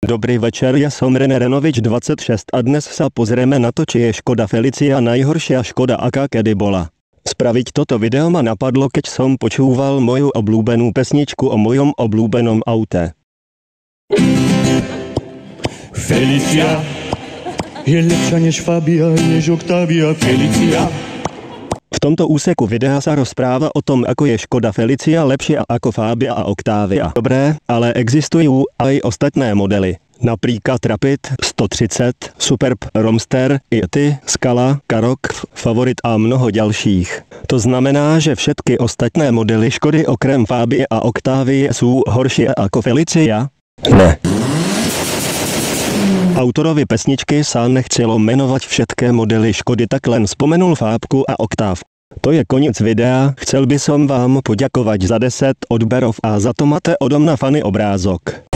Dobrý večer, ja som René Renovič 26 a dnes sa pozrieme na to, či je Škoda Felicia najhoršia Škoda, aká kedy bola. Spraviť toto video ma napadlo, keď som počúval moju oblúbenú pesničku o mojom oblúbenom aute. Felicia je lepšia než Fabia, než Octavia. Felicia. V tomto úseku videa sa rozpráva o tom, ako je Škoda Felicia lepšia ako Fabia a Octavia. Dobré, ale existujú aj ostatné modely. Napríklad Rapid 130, Superb, Romster, Yeti, Scala, Karoq, Favorit a mnoho ďalších. To znamená, že všetky ostatné modely Škody okrem Fabie a Octavie sú horšie ako Felicia? Ne. Autorovi pesničky sa nechcelo menovať všetké modely Škody, tak len spomenul Fábku a Oktávku. To je koniec videa, chcel by som vám poďakovať za 10 odberov a za to máte odo mňa fany obrázok.